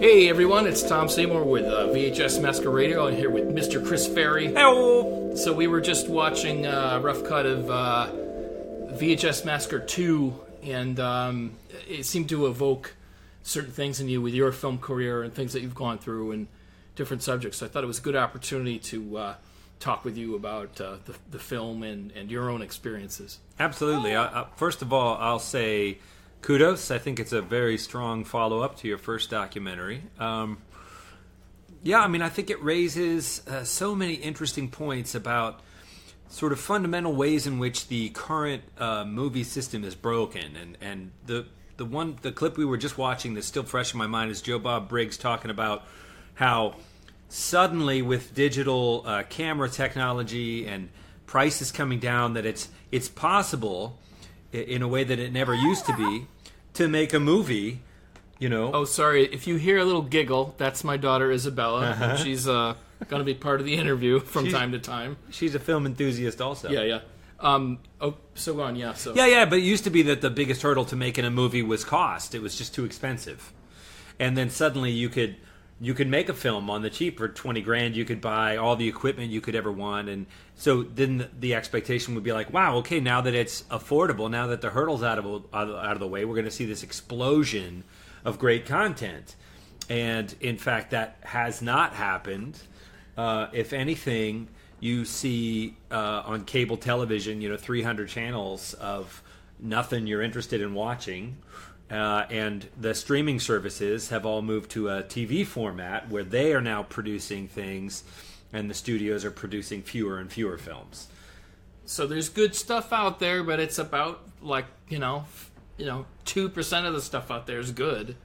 Hey everyone, it's Tom Seymour with VHS Massacre Radio. I'm here with Mr. Chris Ferry. Hello. So we were just watching a rough cut of VHS Massacre 2, and it seemed to evoke certain things in you with your film career and things that you've gone through and different subjects. So I thought it was a good opportunity to talk with you about the film and your own experiences. Absolutely. First of all, I'll say kudos. I think it's a very strong follow-up to your first documentary. I think it raises so many interesting points about sort of fundamental ways in which the current movie system is broken. And the clip we were just watching that's still fresh in my mind is Bob Briggs talking about how suddenly with digital camera technology and prices coming down that it's possible in a way that it never used to be, to make a movie, Oh, sorry. If you hear a little giggle, that's my daughter Isabella. Uh-huh. She's going to be part of the interview from time to time. She's a film enthusiast also. Yeah. So go on, yeah. So. Yeah, but it used to be that the biggest hurdle to making a movie was cost. It was just too expensive. And then suddenly you could make a film on the cheap for $20,000. You could buy all the equipment you could ever want, and so then the expectation would be like, wow, okay, now that it's affordable, now that the hurdle's out of the way, we're going to see this explosion of great content. And in fact, that has not happened. If anything, you see on cable television, 300 channels of nothing you're interested in watching. And the streaming services have all moved to a TV format where they are now producing things, and the studios are producing fewer and fewer films. So there's good stuff out there, but it's about 2% of the stuff out there is good,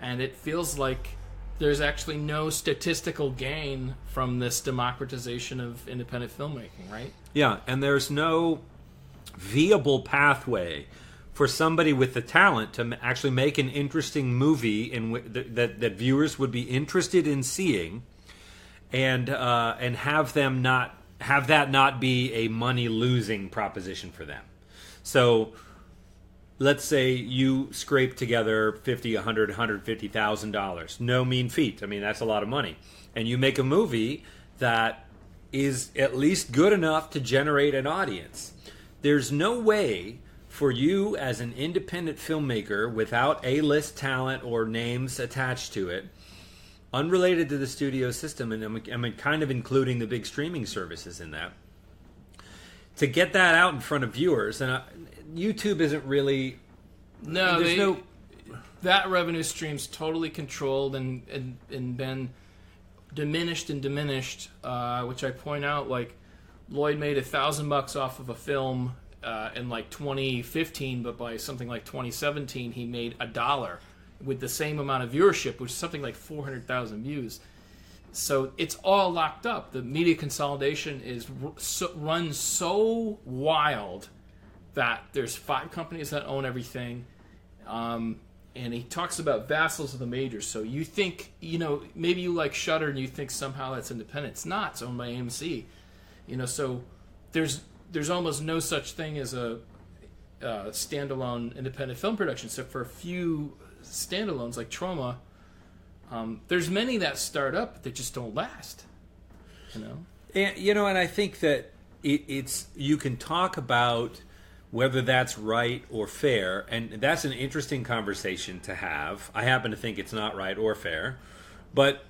and it feels like there's actually no statistical gain from this democratization of independent filmmaking, right? Yeah, and there's no viable pathway for somebody with the talent to actually make an interesting movie that viewers would be interested in seeing, and have that not be a money losing proposition for them. So, let's say you scrape together $50, $100, $150,000. No mean feat. I mean, that's a lot of money, and you make a movie that is at least good enough to generate an audience. There's no way for you as an independent filmmaker without A-list talent or names attached to it, unrelated to the studio system, and I'm kind of including the big streaming services in that, to get that out in front of viewers. And YouTube isn't really... That revenue stream's totally controlled and been diminished, which I point out, like, Lloyd made $1,000 off of a film in 2015, but by something like 2017 he made $1 with the same amount of viewership, which is something like 400,000 views. So it's all locked up. The media consolidation runs so wild that there's 5 companies that own everything, and he talks about vassals of the majors. So you think, maybe you like Shudder and you think somehow that's independent. It's not. It's owned by AMC. So there's almost no such thing as a standalone independent film production, except for a few standalones like Troma. There's many that start up, but they just don't last. And I think that it's you can talk about whether that's right or fair, and that's an interesting conversation to have. I happen to think it's not right or fair, but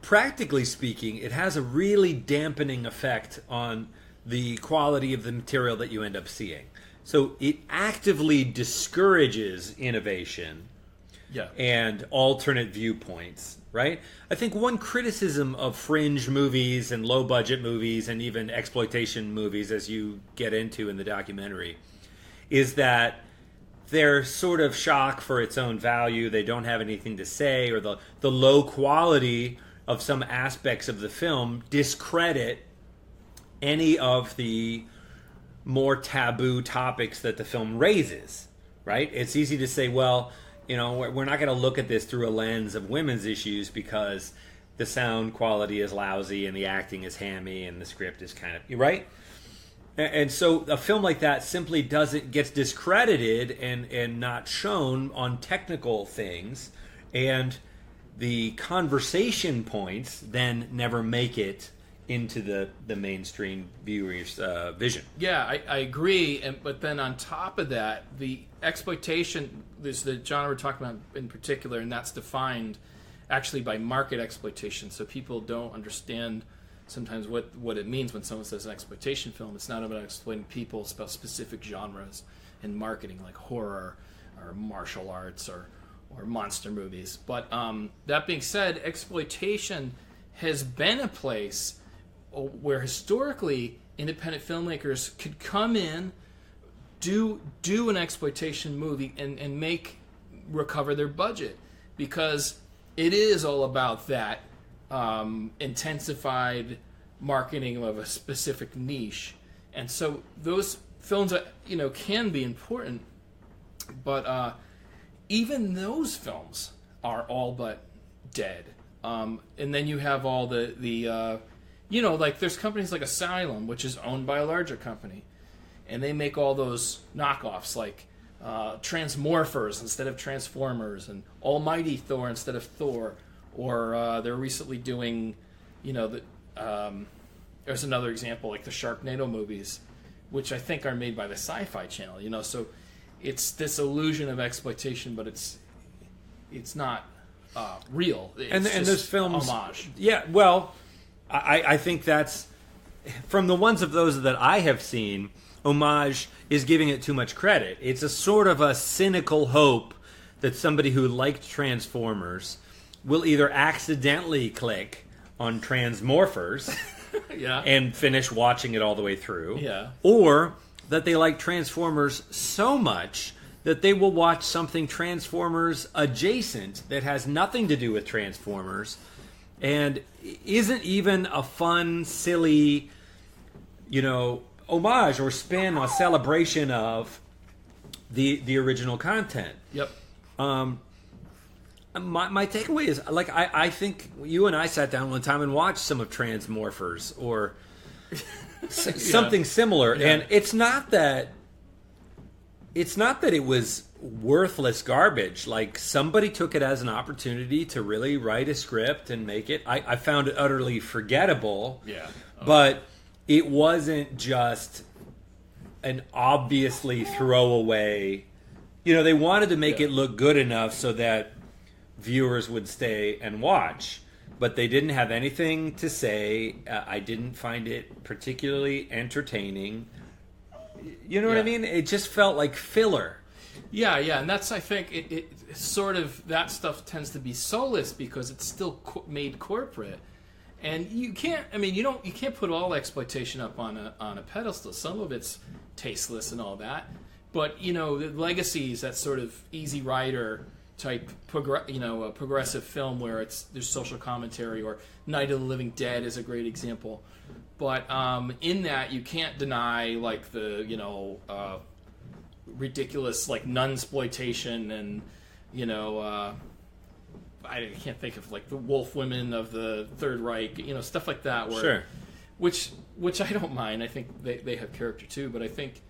practically speaking, it has a really dampening effect on the quality of the material that you end up seeing. So it actively discourages innovation and alternate viewpoints, right? I think one criticism of fringe movies and low-budget movies and even exploitation movies, as you get into in the documentary, is that they're sort of shock for its own value. They don't have anything to say, or the low quality of some aspects of the film discredit any of the more taboo topics that the film raises, right? It's easy to say, well, we're not going to look at this through a lens of women's issues because the sound quality is lousy and the acting is hammy and the script is kind of... Right? And so a film like that simply gets discredited and not shown on technical things. And the conversation points then never make it into the mainstream viewer's vision. Yeah, I agree. But then on top of that, the exploitation, is the genre we're talking about in particular, and that's defined actually by market exploitation. So people don't understand sometimes what it means when someone says an exploitation film. It's not about exploiting people, it's about specific genres in marketing, like horror or martial arts or monster movies. But that being said, exploitation has been a place where historically independent filmmakers could come in, do an exploitation movie and recover their budget, because it is all about that intensified marketing of a specific niche. And so those films can be important, but even those films are all but dead. And then you have all the like there's companies like Asylum, which is owned by a larger company, and they make all those knockoffs like Transmorphers instead of Transformers, and Almighty Thor instead of Thor, or they're recently doing, there's another example like the Sharknado movies, which I think are made by the Sci-Fi Channel. So it's this illusion of exploitation, but it's not real. It's and those films, homage. Yeah, well, I think that's, from the ones of those that I have seen, homage is giving it too much credit. It's a sort of a cynical hope that somebody who liked Transformers will either accidentally click on Transmorphers and finish watching it all the way through, or that they like Transformers so much that they will watch something Transformers adjacent that has nothing to do with Transformers and isn't even a fun, silly, homage or spin or celebration of the original content. Yep. My takeaway is, like, I think you and I sat down one time and watched some of Transmorphers or something similar, and it's not that it was worthless garbage. Like, somebody took it as an opportunity to really write a script and make it. I found it utterly forgettable. Yeah. But it wasn't just an obviously throwaway. They wanted to make it look good enough so that viewers would stay and watch, but they didn't have anything to say. I didn't find it particularly entertaining. You know what I mean? It just felt like filler. Yeah, and that's, I think, it sort of, that stuff tends to be soulless because it's still made corporate. And you can't, you can't put all exploitation up on a pedestal. Some of it's tasteless and all that. But, the Legacy is that sort of Easy Rider type, progressive film where there's social commentary, or Night of the Living Dead is a great example. But in that, you can't deny, like, the, ridiculous, like, nunsploitation and, I can't think of, like, the wolf women of the Third Reich, stuff like that. Where, which I don't mind. I think they have character too, but I think...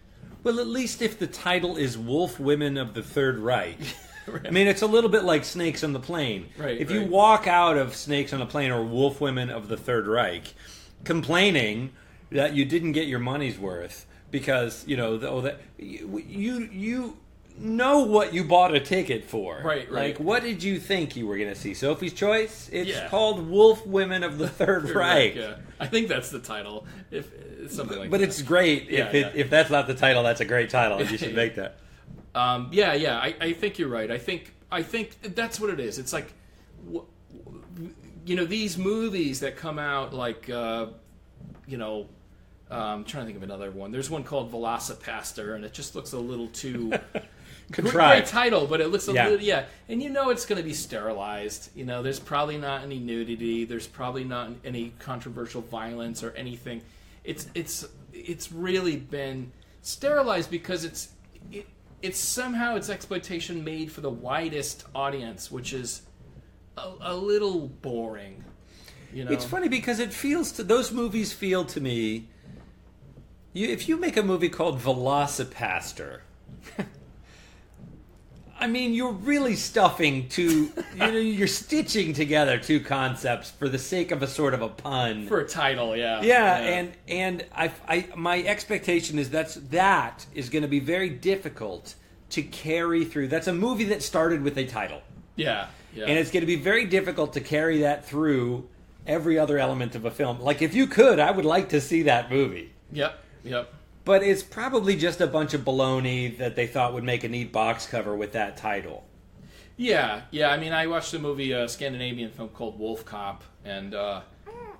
Well, at least if the title is Wolf Women of the Third Reich. Right. It's a little bit like Snakes on the Plane. Right, if you walk out of Snakes on the Plane or Wolf Women of the Third Reich complaining that you didn't get your money's worth because, you know what you bought a ticket for. Right. Like, what did you think you were going to see? Sophie's Choice? It's called Wolf Women of the Third Reich. Yeah. I think that's the title. If something like that. But it's great. If that's not the title, that's a great title. You should make that. I think you're right. I think that's what it is. It's like, these movies that come out, like, I'm trying to think of another one. There's one called Velocipaster, and it just looks a little too contrived. Great title, but it looks a little, and it's going to be sterilized. There's probably not any nudity. There's probably not any controversial violence or anything. It's really been sterilized because it's somehow it's exploitation made for the widest audience, which is a little boring. It's funny because those movies feel to me. If you make a movie called Velocipaster, I mean, you're really stuffing you're stitching together two concepts for the sake of a sort of a pun. For a title, yeah. Yeah, and my expectation is that is going to be very difficult to carry through. That's a movie that started with a title. Yeah. And it's going to be very difficult to carry that through every other element of a film. Like, if you could, I would like to see that movie. Yep. But it's probably just a bunch of baloney that they thought would make a neat box cover with that title. Yeah. I mean, I watched a movie, a Scandinavian film called Wolf Cop, and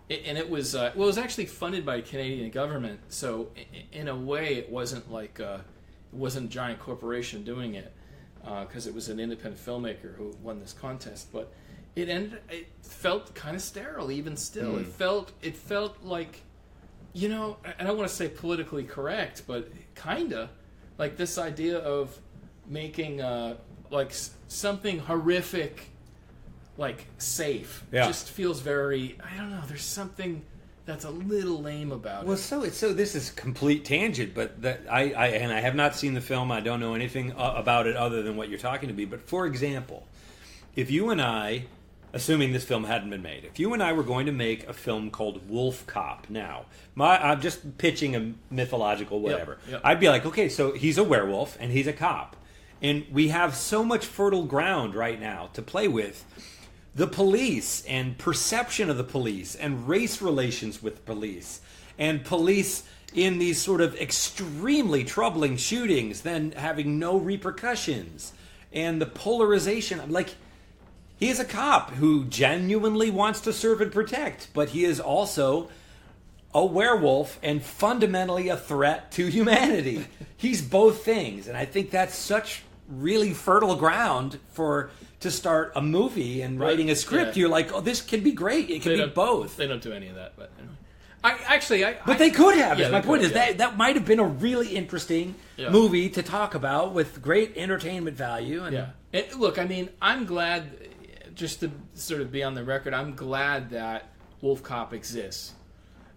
it was it was actually funded by the Canadian government. So in a way, it wasn't like it wasn't a giant corporation doing it, because it was an independent filmmaker who won this contest. But it felt kind of sterile, even still. It felt like, you know, I don't want to say politically correct, but kinda like this idea of making like something horrific like safe. Just feels very, I don't know, there's something that's a little lame about it. Well, so this is complete tangent, but that I have not seen the film. I don't know anything about it other than what you're talking to me. But for example, if you and I, assuming this film hadn't been made, if you and I were going to make a film called Wolf Cop now, I'm just pitching a mythological whatever. Yep. I'd be like, okay, so he's a werewolf and he's a cop. And we have so much fertile ground right now to play with. The police and perception of the police and race relations with police and police in these sort of extremely troubling shootings then having no repercussions and the polarization. Like, he is a cop who genuinely wants to serve and protect, but he is also a werewolf and fundamentally a threat to humanity. He's both things, and I think that's such really fertile ground to start a movie and writing a script. You're like, oh, this can be great. It can be both. They don't do any of that, but anyway. But they could have. My point is that might have been a really interesting movie to talk about with great entertainment value. And look, I mean, I'm glad, just to sort of be on the record, I'm glad that Wolf Cop exists.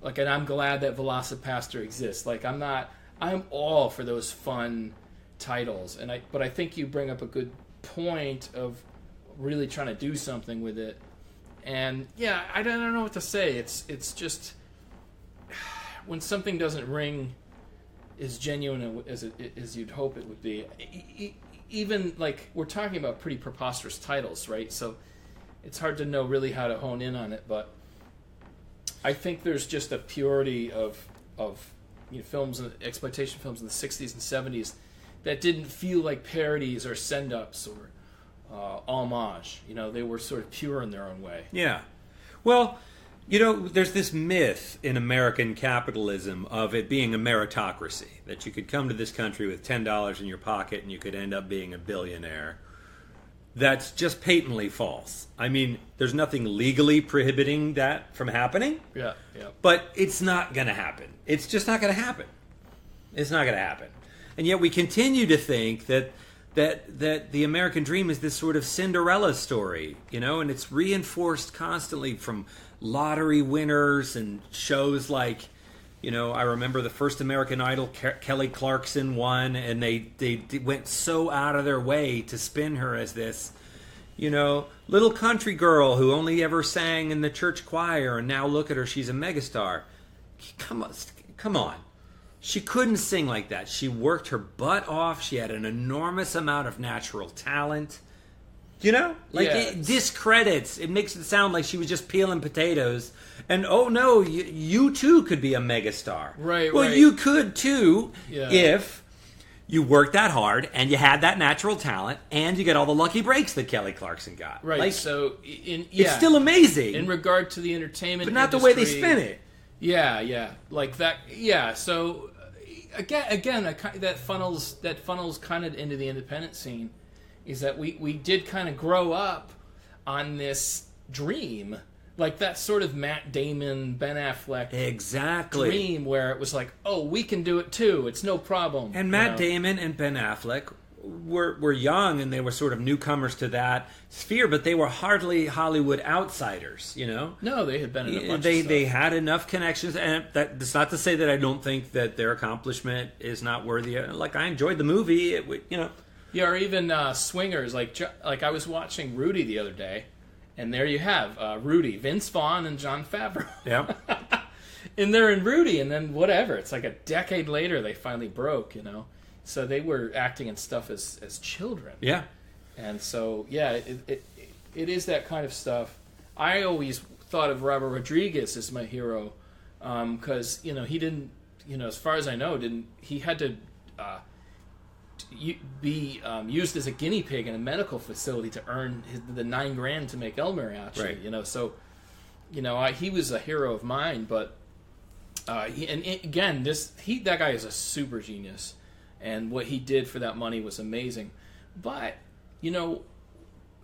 Like, and I'm glad that VelociPastor exists. Like, I'm all for those fun titles. But I think you bring up a good point of really trying to do something with it. And yeah, I don't know what to say. It's just when something doesn't ring as genuine as you'd hope it would be. Even like, we're talking about pretty preposterous titles, right? So it's hard to know really how to hone in on it. But I think there's just a purity of you know, films, exploitation films in the 60s and 70s that didn't feel like parodies or send-ups or homage. You know, they were sort of pure in their own way. Yeah. Well, you know, there's this myth in American capitalism of it being a meritocracy, that you could come to this country with $10 in your pocket and you could end up being a billionaire. That's just patently false. I mean, there's nothing legally prohibiting that from happening. Yeah. But it's not going to happen. It's just not going to happen. It's not going to happen. And yet we continue to think that the American dream is this sort of Cinderella story, you know, and it's reinforced constantly from lottery winners and shows like, you know, I remember the first American Idol, Kelly Clarkson won, and they went so out of their way to spin her as this, you know, little country girl who only ever sang in the church choir, and now look at her, she's a megastar. Come on. She couldn't sing like that. She worked her butt off. She had an enormous amount of natural talent. You know? Like, it discredits. It makes it sound like she was just peeling potatoes. And, oh, no, you too could be a megastar. Right, well, you could, too, if you worked that hard and you had that natural talent and you get all the lucky breaks that Kelly Clarkson got. Right, like, so it's still amazing. In regard to the entertainment but not industry, the way they spin it. Yeah. Like that, so... Again, that funnels kind of into the independent scene, is that we did kind of grow up on this dream, like that sort of Matt Damon, Ben Affleck dream, where it was like, oh, we can do it too, it's no problem. And Matt Damon and Ben Affleck were young, and they were sort of newcomers to that sphere, but they were hardly Hollywood outsiders, you know? No, they had been in a bunch of stuff. They had enough connections, and that's not to say that I don't think that their accomplishment is not worthy. Like, I enjoyed the movie, you know. Yeah, or even swingers. Like I was watching Rudy the other day, and there you have Rudy, Vince Vaughn, and Jon Favreau. Yeah. And they're in Rudy, and then whatever. It's like a decade later they finally broke, So they were acting in stuff as children. Yeah. And so, yeah, it is that kind of stuff. I always thought of Robert Rodriguez as my hero because, he didn't, as far as I know, he had to be used as a guinea pig in a medical facility to earn the $9,000 to make El Mariachi. Right. So, he was a hero of mine, but again, that guy is a super genius, and what he did for that money was amazing. But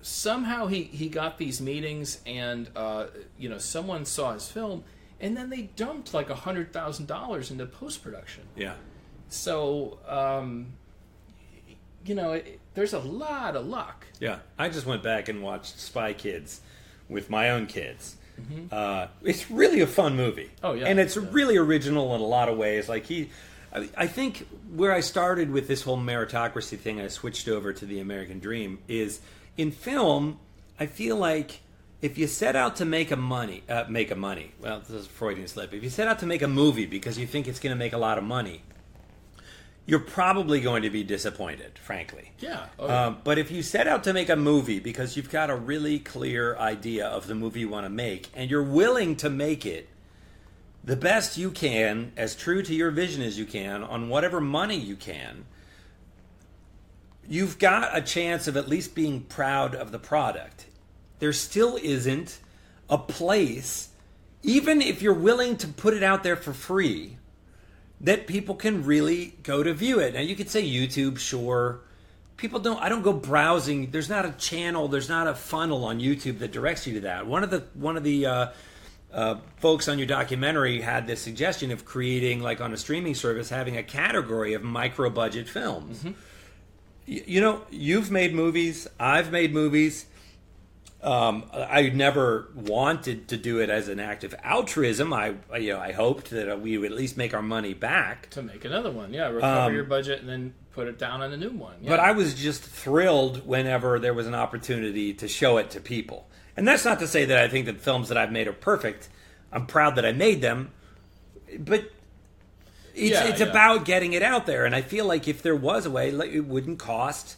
somehow he got these meetings, and someone saw his film, and then they dumped like $100,000 into post production. Yeah. So there's a lot of luck. Yeah, I just went back and watched Spy Kids with my own kids. Mm-hmm. It's really a fun movie. Oh yeah, and it's really original in a lot of ways. Like I think where I started with this whole meritocracy thing, I switched over to the American Dream. Is in film, I feel like if you set out to make a money, well, this is a Freudian slip. If you set out to make a movie because you think it's going to make a lot of money, you're probably going to be disappointed, frankly. Yeah. Oh. But if you set out to make a movie because you've got a really clear idea of the movie you want to make, and you're willing to make it the best you can, as true to your vision as you can, on whatever money you can, you've got a chance of at least being proud of the product. There still isn't a place, even if you're willing to put it out there for free, that people can really go to view it. Now, you could say YouTube, sure. I don't go browsing. There's not a channel, there's not a funnel on YouTube that directs you to that. One of the folks on your documentary had this suggestion of creating, like on a streaming service, having a category of micro-budget films. Mm-hmm. You've made movies. I've made movies. I never wanted to do it as an act of altruism. I hoped that we would at least make our money back. To make another one, yeah. Recover your budget and then put it down on a new one. Yeah. But I was just thrilled whenever there was an opportunity to show it to people. And that's not to say that I think that films that I've made are perfect. I'm proud that I made them. But it's about getting it out there. And I feel like if there was a way, it wouldn't cost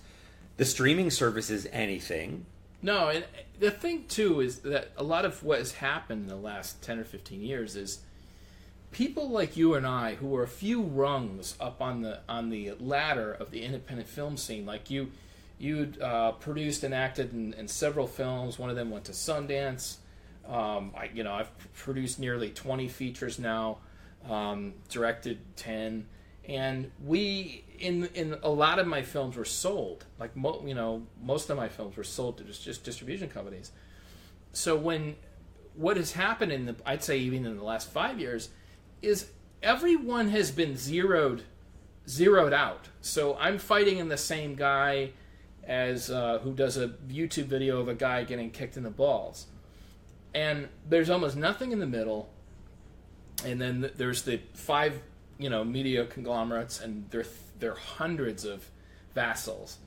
the streaming services anything. No, and the thing, too, is that a lot of what has happened in the last 10 or 15 years is people like you and I, who are a few rungs up on the ladder of the independent film scene, like you produced and acted in several films. One of them went to Sundance. I've produced nearly 20 features now, directed 10. And in a lot of my films were sold. Like most of my films were sold to just distribution companies. So what has happened I'd say even in the last 5 years, is everyone has been zeroed out. So I'm fighting in the same guy as who does a YouTube video of a guy getting kicked in the balls, and there's almost nothing in the middle. And then there's the 5. Media conglomerates, and they're hundreds of vassals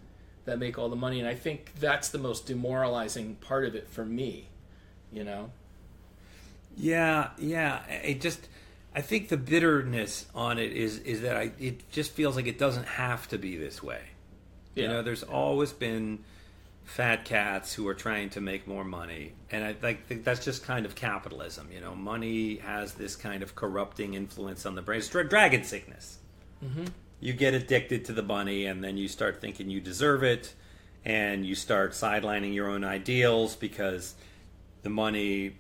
that make all the money, and I think that's the most demoralizing part of it for me. Yeah. I think the bitterness on it is that it just feels like it doesn't have to be this way. Yeah. There's always been fat cats who are trying to make more money, and I think that's just kind of capitalism. Money has this kind of corrupting influence on the brain. It's dragon sickness. Mm-hmm. You get addicted to the money, and then you start thinking you deserve it, and you start sidelining your own ideals because the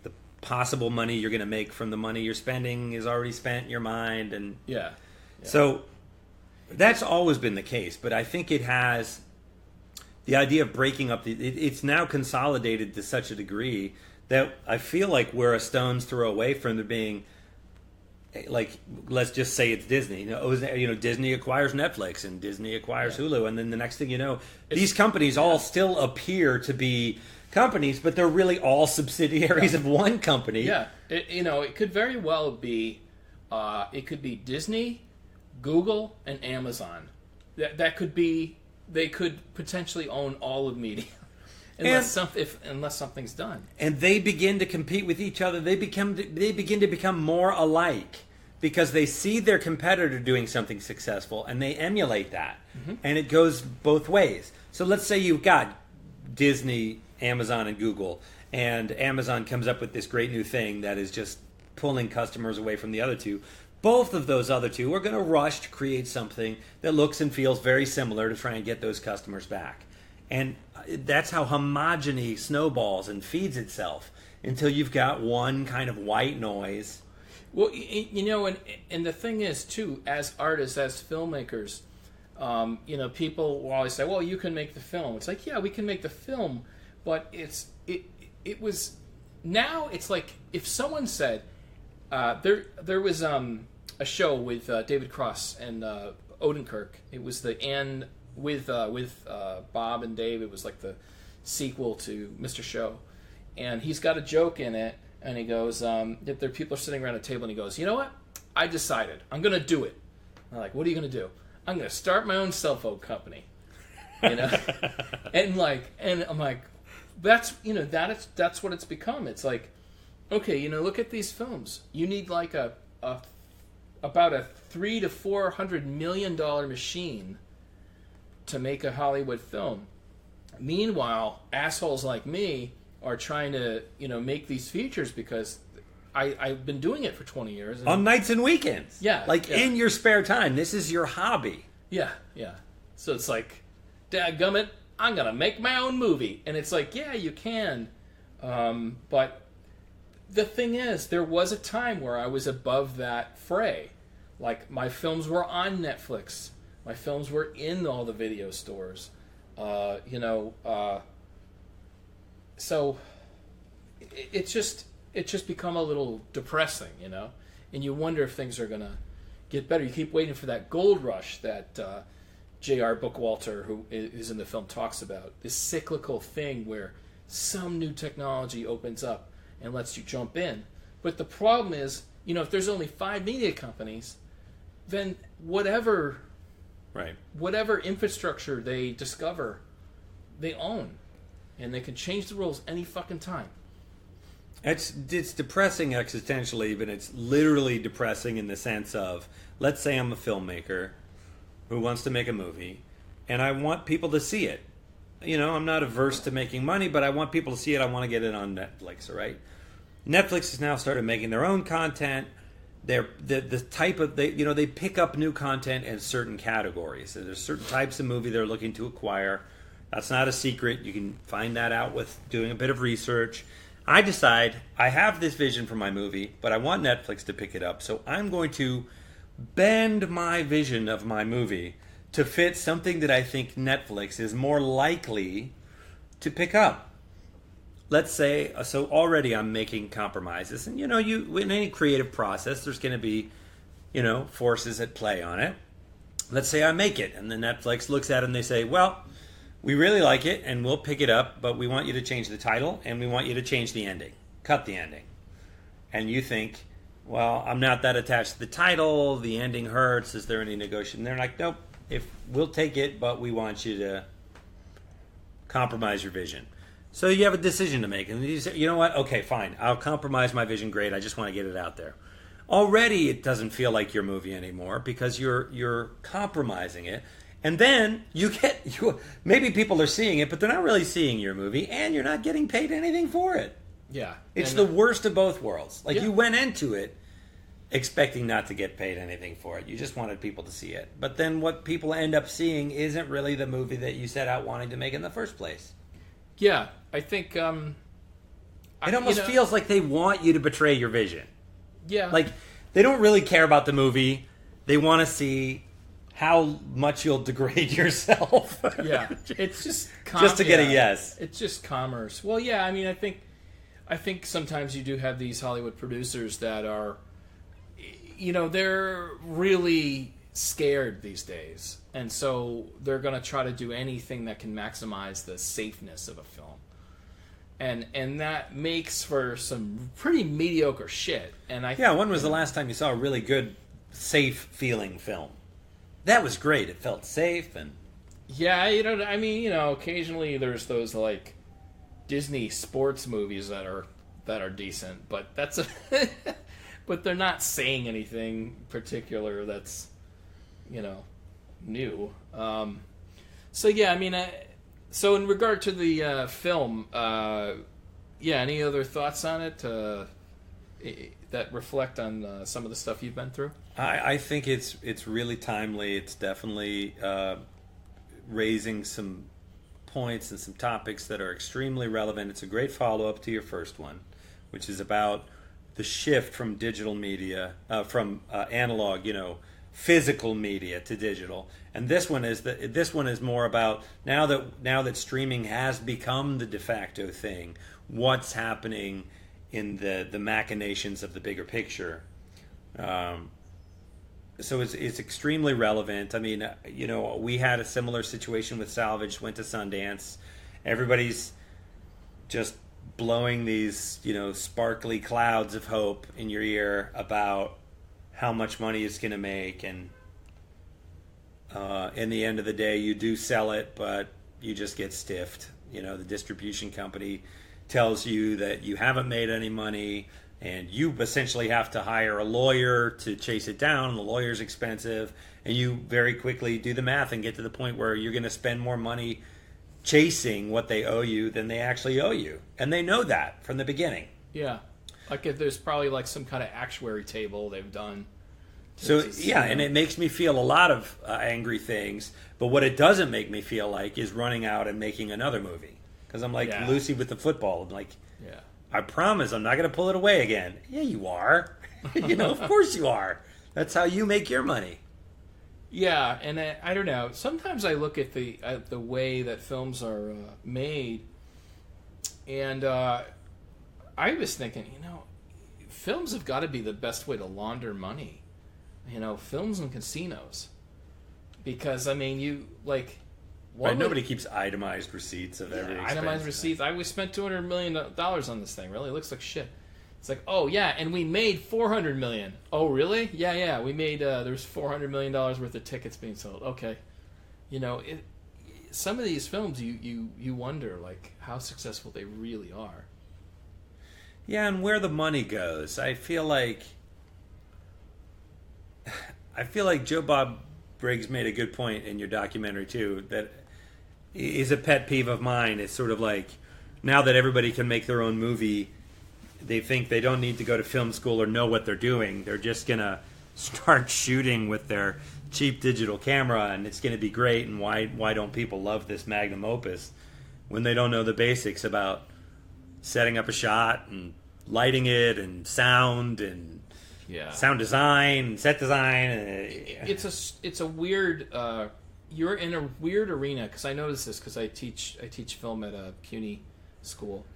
possible money you're going to make from the money you're spending is already spent in your mind, and so that's always been the case. But I think it has. The idea of breaking up, it's now consolidated to such a degree that I feel like we're a stone's throw away from there being, like, let's just say it's Disney. Disney acquires Netflix and Disney acquires Hulu, and then the next thing you know, these companies all still appear to be companies, but they're really all subsidiaries of one company. Yeah, it could very well be, it could be Disney, Google, and Amazon. That could be they could potentially own all of media unless something's done. And they begin to compete with each other. They begin to become more alike because they see their competitor doing something successful and they emulate that. Mm-hmm. And it goes both ways. So let's say you've got Disney, Amazon, and Google, and Amazon comes up with this great new thing that is just pulling customers away from the other two. Both of those other two are going to rush to create something that looks and feels very similar to try and get those customers back. And that's how homogeny snowballs and feeds itself until you've got one kind of white noise. Well, and the thing is, too, as artists, as filmmakers, people will always say, well, you can make the film. It's like, yeah, we can make the film, but it's like if someone said, there was a show with David Cross and Odenkirk. It was the end with Bob and Dave. It was like the sequel to Mr. Show, and he's got a joke in it, and he goes, there people are sitting around a table, and he goes, you know what? I decided I'm going to do it. I'm like, what are you going to do? I'm going to start my own cell phone company, and I'm like, that's what it's become. It's like, okay, look at these films. You need like about a $300 to $400 million machine to make a Hollywood film. Meanwhile, assholes like me are trying to, make these features because I've been doing it for 20 years. On nights and weekends. Yeah. In your spare time. This is your hobby. Yeah. So it's like, dadgummit, I'm going to make my own movie. And it's like, yeah, you can. But the thing is, there was a time where I was above that fray. Like, my films were on Netflix. My films were in all the video stores. So it's just become a little depressing, and you wonder if things are gonna get better. You keep waiting for that gold rush that J.R. Bookwalter, who is in the film, talks about. This cyclical thing where some new technology opens up and lets you jump in. But the problem is, if there's only 5 media companies, then whatever infrastructure they discover, they own. And they can change the rules any fucking time. It's depressing existentially, but it's literally depressing in the sense of, let's say I'm a filmmaker who wants to make a movie, and I want people to see it. I'm not averse to making money, but I want people to see it. I want to get it on Netflix, all right? Netflix has now started making their own content. They're the type of they pick up new content in certain categories. So there's certain types of movie they're looking to acquire. That's not a secret. You can find that out with doing a bit of research. I decide I have this vision for my movie, but I want Netflix to pick it up. So I'm going to bend my vision of my movie to fit something that I think Netflix is more likely to pick up. Let's say, so already I'm making compromises. And, you in any creative process, there's going to be, forces at play on it. Let's say I make it, and then Netflix looks at it and they say, well, we really like it, and we'll pick it up, but we want you to change the title, and we want you to change the ending. Cut the ending. And you think, well, I'm not that attached to the title, the ending hurts, is there any negotiation? They're like, nope, we'll take it, but we want you to compromise your vision. So you have a decision to make, and you say, you know what, okay, fine, I'll compromise my vision, great, I just want to get it out there. Already it doesn't feel like your movie anymore, because you're compromising it. And then maybe people are seeing it, but they're not really seeing your movie, and you're not getting paid anything for it. Yeah. It's the worst of both worlds. You went into it expecting not to get paid anything for it. You just wanted people to see it. But then what people end up seeing isn't really the movie that you set out wanting to make in the first place. Yeah, I think... it almost feels like they want you to betray your vision. Yeah. Like, they don't really care about the movie. They want to see how much you'll degrade yourself. Yeah, it's just just to get a yes. It's just commerce. Well, yeah, I think sometimes you do have these Hollywood producers that are, they're really scared these days, and so they're going to try to do anything that can maximize the safeness of a film, and that makes for some pretty mediocre shit. And when was the last time you saw a really good, safe feeling film? That was great. It felt safe, and Yeah, I mean, occasionally there's those like Disney sports movies that are decent, but but they're not saying anything particular that's new. So yeah, I mean, so in regard to the film, yeah, any other thoughts on it that reflect on some of the stuff you've been through? I think it's really timely. It's definitely raising some points and some topics that are extremely relevant. It's a great follow-up to your first one, which is about the shift from digital media, from analog, physical media to digital. And this one is more about now that streaming has become the de facto thing, what's happening in the machinations of the bigger picture. So it's extremely relevant. I mean, we had a similar situation with Salvage, went to Sundance. Everybody's just blowing these, sparkly clouds of hope in your ear about how much money it's going to make. And in the end of the day, you do sell it, but you just get stiffed. The distribution company tells you that you haven't made any money, and you essentially have to hire a lawyer to chase it down, and the lawyer's expensive, and you very quickly do the math and get to the point where you're going to spend more money chasing what they owe you than they actually owe you. And they know that from the beginning. Yeah. Like if there's probably like some kind of actuary table they've done. So, yeah, and it makes me feel a lot of angry things, but what it doesn't make me feel like is running out and making another movie. Because I'm like Lucy with the football. I'm like, I promise I'm not going to pull it away again. Yeah, you are. Of course you are. That's how you make your money. Yeah, and I don't know. Sometimes I look at the way that films are made, and I was thinking, films have got to be the best way to launder money. Films and casinos, because I mean, nobody keeps itemized receipts of every expense. Itemized receipts. We spent $200 million on this thing. Really, it looks like shit. It's like, oh yeah, and we made $400 million. Oh really? Yeah. We made there's $400 million worth of tickets being sold. Okay, some of these films, you wonder like how successful they really are. Yeah, and where the money goes. I feel like Bob Briggs made a good point in your documentary too. That is a pet peeve of mine. It's sort of like now that everybody can make their own movie, they think they don't need to go to film school or know what they're doing. They're just gonna start shooting with their cheap digital camera, and it's gonna be great. And why don't people love this magnum opus when they don't know the basics about setting up a shot and lighting it and sound and sound design, set design? It's a weird. You're in a weird arena, because I notice this because I teach film at a CUNY school,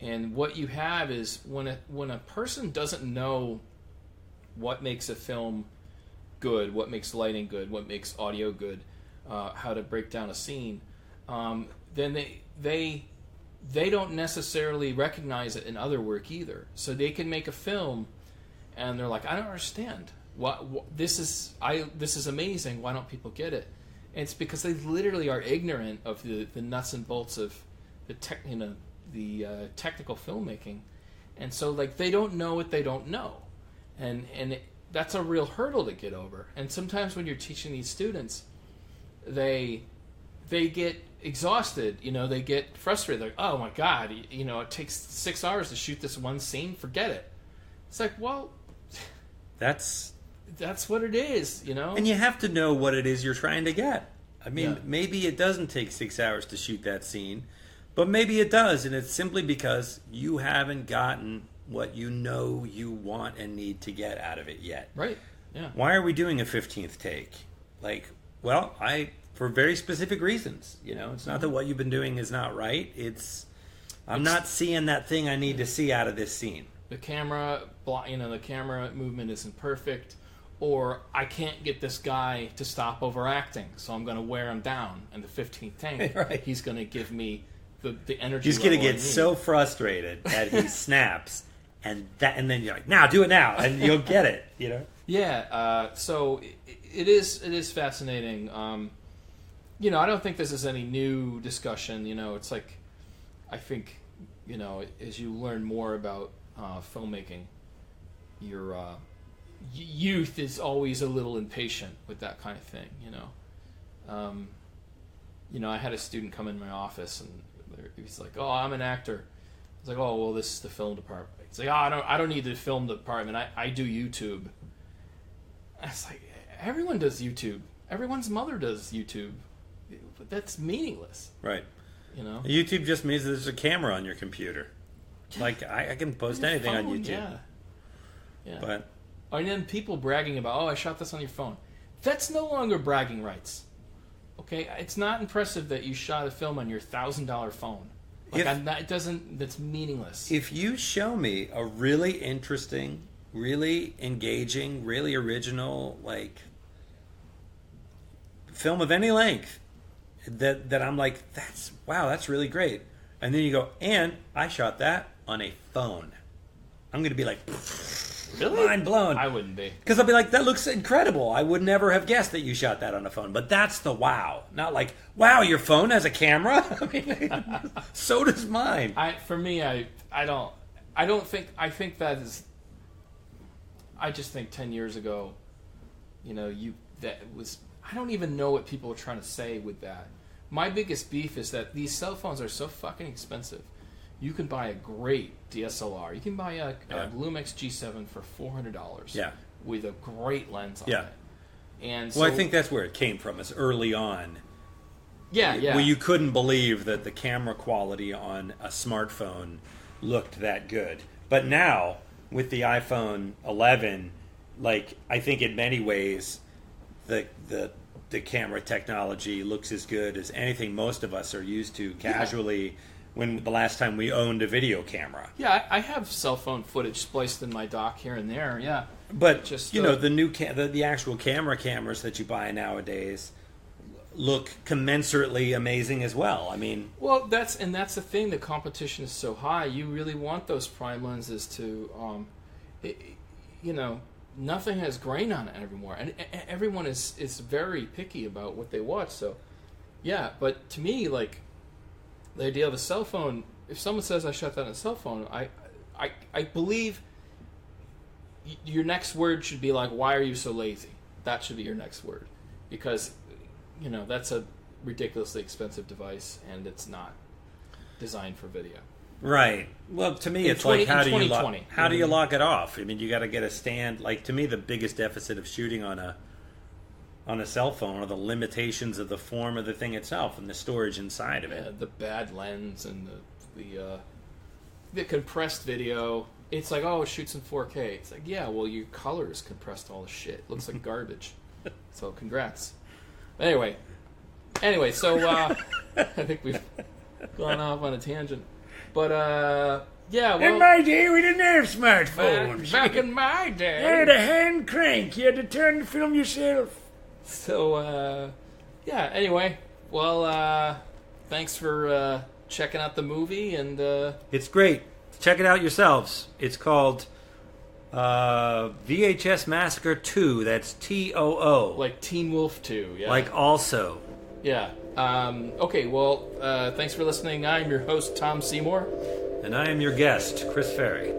and what you have is when a person doesn't know what makes a film good, what makes lighting good, what makes audio good, how to break down a scene, then they don't necessarily recognize it in other work either. So they can make a film, and they're like, I don't understand. This is amazing. Why don't people get it? And it's because they literally are ignorant of the nuts and bolts of the technical filmmaking, and so like they don't know what they don't know, and that's a real hurdle to get over. And sometimes when you're teaching these students, they get exhausted. They get frustrated. Like, oh my god, it takes 6 hours to shoot this one scene. Forget it. It's like, well, that's what it is, And you have to know what it is you're trying to get. I mean, maybe it doesn't take 6 hours to shoot that scene, but maybe it does, and it's simply because you haven't gotten what you want and need to get out of it yet. Right. Yeah. Why are we doing a 15th take? For very specific reasons. It's not that what you've been doing is not right. I'm not seeing that thing I need to see out of this scene. The camera movement isn't perfect, or I can't get this guy to stop overacting, so I'm going to wear him down. And the 15th take, right. He's going to give me the energy. He's going to get so frustrated that he snaps, and then you're like, now do it now, and you'll get it. Yeah. So it is fascinating. I don't think this is any new discussion. It's like, I think, as you learn more about filmmaking, your youth is always a little impatient with that kind of thing. I had a student come in my office and he's like, "Oh, I'm an actor." I was like, "Oh, well, this is the film department." He's like, "Oh, I don't need the film department. I do YouTube." I was like, everyone does YouTube. Everyone's mother does YouTube. But that's meaningless. Right. YouTube just means there's a camera on your computer. Like, I can post anything on YouTube. Yeah. But, and then people bragging about, I shot this on your phone. That's no longer bragging rights. Okay? It's not impressive that you shot a film on your $1,000 phone. That's meaningless. If you show me a really interesting, really engaging, really original, film of any length, that I'm like, that's really great. And then you go, and I shot that on a phone. I'm going to be like, really? Mind blown. I wouldn't be. Because I'll be like, that looks incredible. I would never have guessed that you shot that on a phone. But that's the wow. Not like, wow, your phone has a camera? I mean, so does mine. I think that is, I just think 10 years ago, I don't even know what people were trying to say with that. My biggest beef is that these cell phones are so fucking expensive. You can buy a great DSLR. You can buy a Lumix G7 for $400. Yeah. With a great lens on it. And I think that's where it came from. Is early on. Yeah. Where you couldn't believe that the camera quality on a smartphone looked that good. But now, with the iPhone 11, I think in many ways, the camera technology looks as good as anything most of us are used to casually when the last time we owned a video camera. Yeah, I have cell phone footage spliced in my dock here and there, yeah. But, the new the actual cameras that you buy nowadays look commensurately amazing as well. I mean... Well, that's the thing. The competition is so high. You really want those prime lenses to... nothing has grain on it anymore, and everyone is very picky about what they watch. So, yeah. But to me, the idea of a cell phone. If someone says I shot that on a cell phone, I believe your next word should be like, "Why are you so lazy?" That should be your next word, because that's a ridiculously expensive device, and it's not designed for video. Right. Well, to me, it's like, how do you lock it off? I mean, you got to get a stand. To me, the biggest deficit of shooting on a cell phone are the limitations of the form of the thing itself and the storage inside of it. The bad lens and the compressed video. It's like, it shoots in 4K. It's like, yeah, well, your color is compressed all the shit. It looks like garbage. So, congrats. Anyway, so I think we've gone off on a tangent. But, yeah, well... In my day, we didn't have smartphones. Back in my day... You had a hand crank. You had to turn the film yourself. So, yeah, anyway. Well, thanks for checking out the movie, and... It's great. Check it out yourselves. It's called VHS Massacre 2. That's TOO. Like Teen Wolf 2, yeah. Like also. Yeah. Okay, well, thanks for listening. I'm your host, Tom Seymour. And I am your guest, Chris Ferry.